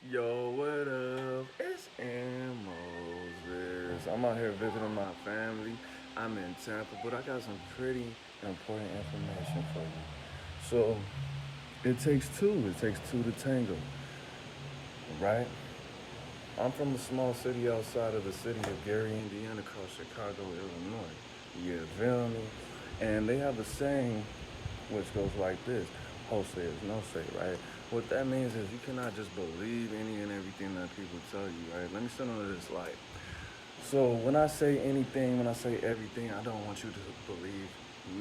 Yo, what up? It's Aaron Moses. I'm out here visiting my family. I'm in Tampa, but I got some pretty important information for you. So, it takes two. It takes two to tango, right? I'm from a small city outside of the city of Gary, Indiana, called Chicago, Illinois. You feel me? And they have a saying which goes like this: "Ho say is no say," right? What that means is you cannot just believe any and everything that people tell you, right? Let me send on this light. So when I say anything, when I say everything, I don't want you to believe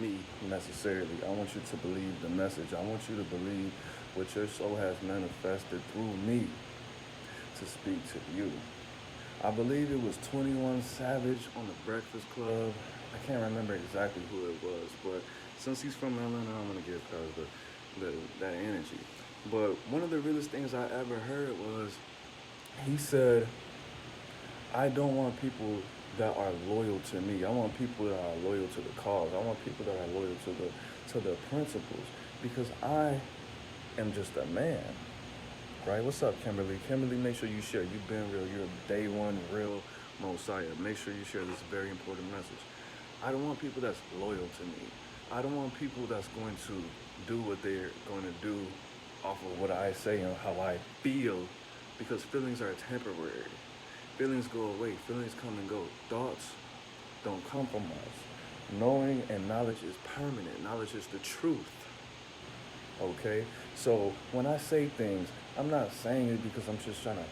me necessarily. I want you to believe the message. I want you to believe what your soul has manifested through me to speak to you. I believe it was 21 Savage on the Breakfast Club. I can't remember exactly who it was, but since he's from Atlanta, I'm gonna give Cuz that energy. But one of the realest things I ever heard was he said, "I don't want people that are loyal to me. I want people that are loyal to the cause. I want people that are loyal to the principles because I am just a man." Right? What's up, Kimberly? Kimberly, make sure you share. You've been real. You're a day one real Mosiah. Make sure you share this very important message. I don't want people that's loyal to me. I don't want people that's going to do what they're going to do off of what I say and how I feel because feelings are temporary. Feelings go away. Feelings come and go. Thoughts don't compromise. Knowing and knowledge is permanent. Knowledge is the truth. Okay? So when I say things, I'm not saying it because I'm just trying to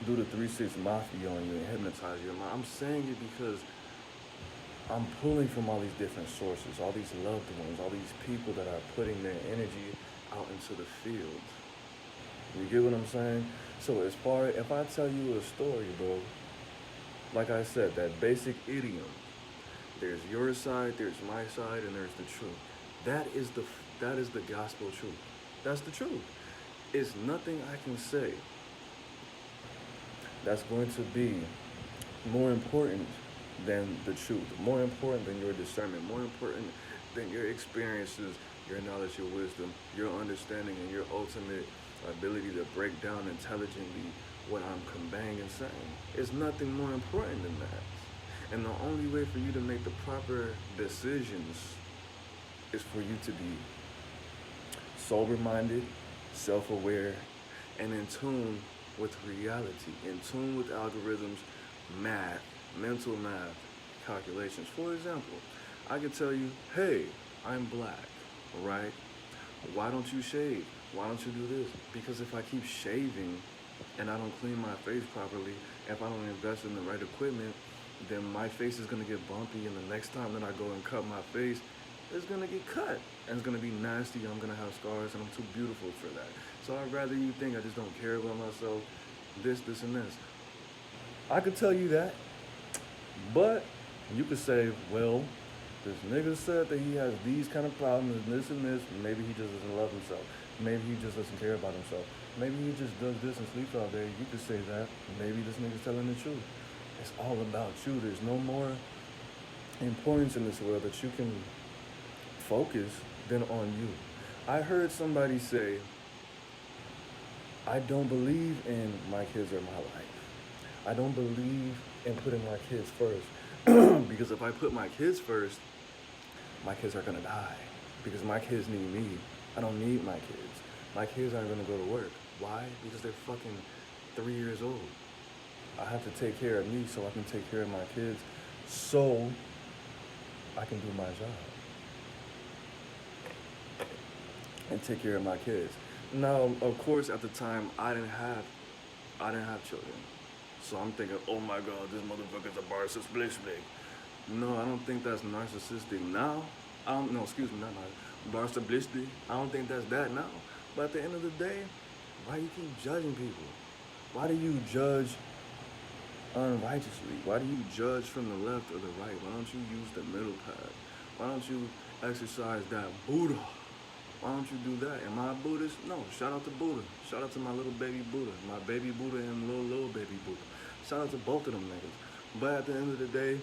do the 3-6 mafia on you and hypnotize your mind. I'm saying it because I'm pulling from all these different sources, all these loved ones, all these people that are putting their energy out into the field. You get what I'm saying? So as far if I tell you a story, bro, like I said, that basic idiom, there's your side, there's my side, and there's the truth. That is the gospel truth. That's the truth. It's nothing I can say that's going to be more important than the truth, more important than your discernment, more important than your experiences, your knowledge, your wisdom, your understanding, and your ultimate ability to break down intelligently what I'm conveying and saying. It's nothing more important than that. And the only way for you to make the proper decisions is for you to be sober minded, self aware, and in tune with reality, in tune with algorithms, math, mental math, calculations. For example, I could tell you, hey, I'm black, right? Why don't you shave? Why don't you do this? Because if I keep shaving and I don't clean my face properly, if I don't invest in the right equipment, then my face is gonna get bumpy, and the next time that I go and cut my face, it's gonna get cut and it's gonna be nasty. I'm gonna have scars, and I'm too beautiful for that. So I'd rather you think I just don't care about myself, this, and this. I could tell you that, but you could say, well, this nigga said that he has these kind of problems and this, and maybe he just doesn't love himself. Maybe he just doesn't care about himself. Maybe he just does this and sleeps all day. You could say that. Maybe this nigga's telling the truth. It's all about you. There's no more importance in this world that you can focus than on you. I heard somebody say, I don't believe in my kids or my life. I don't believe in putting my kids first. Because if I put my kids first, my kids are gonna die. Because my kids need me. I don't need my kids. My kids aren't gonna go to work. Why? Because they're fucking 3 years old. I have to take care of me so I can take care of my kids so I can do my job and take care of my kids. Now, of course, at the time, I didn't have children. So I'm thinking, oh my God, this motherfucker's a narcissist. No, I don't think that's narcissistic now. I don't, no, excuse me, not narcissistic. I don't think that's that now. But at the end of the day, why you keep judging people? Why do you judge unrighteously? Why do you judge from the left or the right? Why don't you use the middle path? Why don't you exercise that Buddha? Why don't you do that? Am I a Buddhist? No. Shout out to Buddha. Shout out to my little baby Buddha. My baby Buddha and little baby Buddha. Shout out to both of them niggas. But at the end of the day,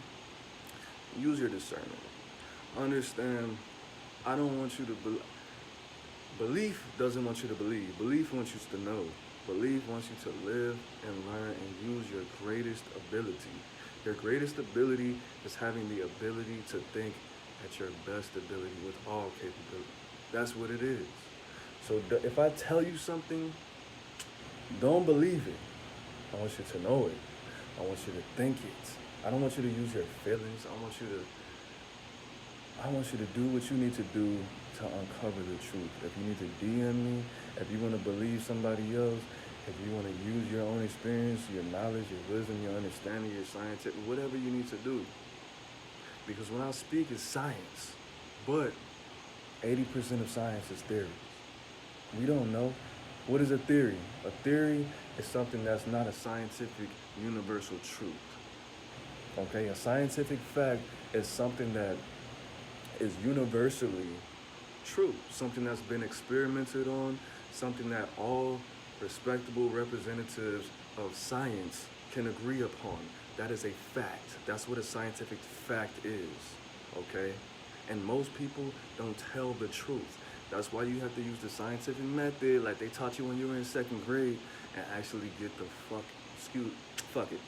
use your discernment. Understand, I don't want you to believe. Belief doesn't want you to believe. Belief wants you to know. Belief wants you to live and learn and use your greatest ability. Your greatest ability is having the ability to think at your best ability with all capability. That's what it is. So if I tell you something, don't believe it. I want you to know it. I want you to think it. I don't want you to use your feelings. I want you to do what you need to do to uncover the truth. If you need to DM me, if you want to believe somebody else, if you want to use your own experience, your knowledge, your wisdom, your understanding, your scientific, whatever you need to do. Because when I speak, it's science. But 80% of science is theory. We don't know. What is a theory? A theory is something that's not a scientific universal truth. Okay, a scientific fact is something that is universally true, something that's been experimented on, something that all respectable representatives of science can agree upon. That is a fact. That's what a scientific fact is, okay? And most people don't tell the truth. That's why you have to use the scientific method like they taught you when you were in second grade and actually get the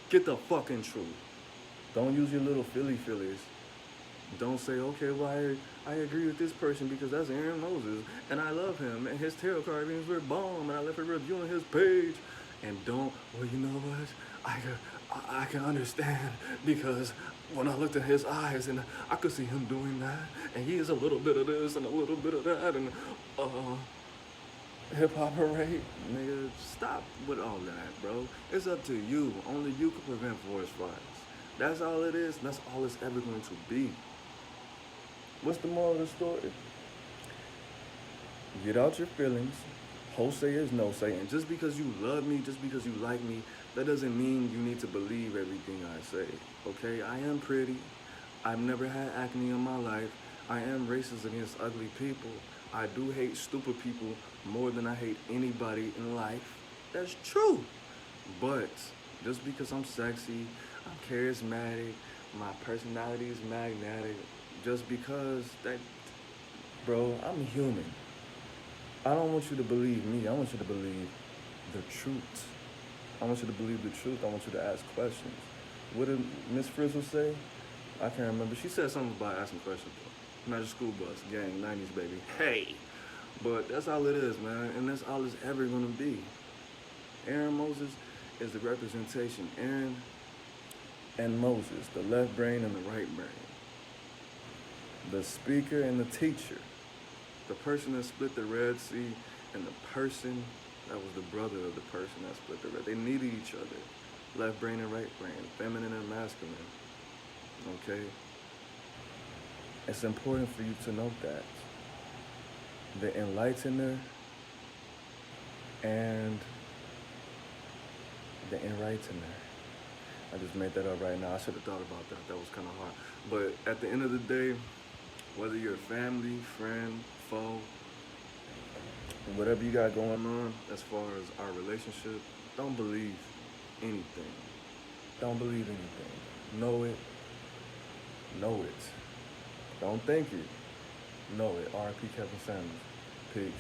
get the fucking truth. Don't use your little feelers. Don't say, okay, well, I agree with this person because that's Aaron Moses, and I love him, and his tarot card readings were bomb, and I left a review on his page. And don't, well, you know what? I can understand because when I looked at his eyes, and I could see him doing that, and he is a little bit of this and a little bit of that, and hip-hop parade. Nigga, stop with all that, bro. It's up to you. Only you can prevent forest fires. That's all it is, and that's all it's ever going to be. What's the moral of the story? Get out your feelings. Ho say is no say. And just because you love me, just because you like me, that doesn't mean you need to believe everything I say. Okay? I am pretty. I've never had acne in my life. I am racist against ugly people. I do hate stupid people more than I hate anybody in life. That's true. But just because I'm sexy, I'm charismatic, my personality is magnetic, just because that, bro, I'm human. I don't want you to believe me. I want you to believe the truth. I want you to believe the truth. I want you to ask questions. What did Miss Frizzle say? I can't remember. She said something about asking questions. Magic School Bus, gang, 90s, baby. Hey! But that's all it is, man. And that's all it's ever going to be. Aaron Moses is the representation. Aaron and Moses, the left brain and the right brain. The speaker and the teacher. The person that split the Red Sea and the person that was the brother of the person that split the Red. They needed each other. Left brain and right brain. Feminine and masculine. Okay? It's important for you to note that. The enlightener and the enlightener. I just made that up right now. I should have thought about that. That was kind of hard. But at the end of the day, whether you're family, friend, foe, whatever you got going on as far as our relationship, don't believe anything. Don't believe anything. Know it. Know it. Don't think it. Know it. R.I.P. Kevin Samuels. Peace.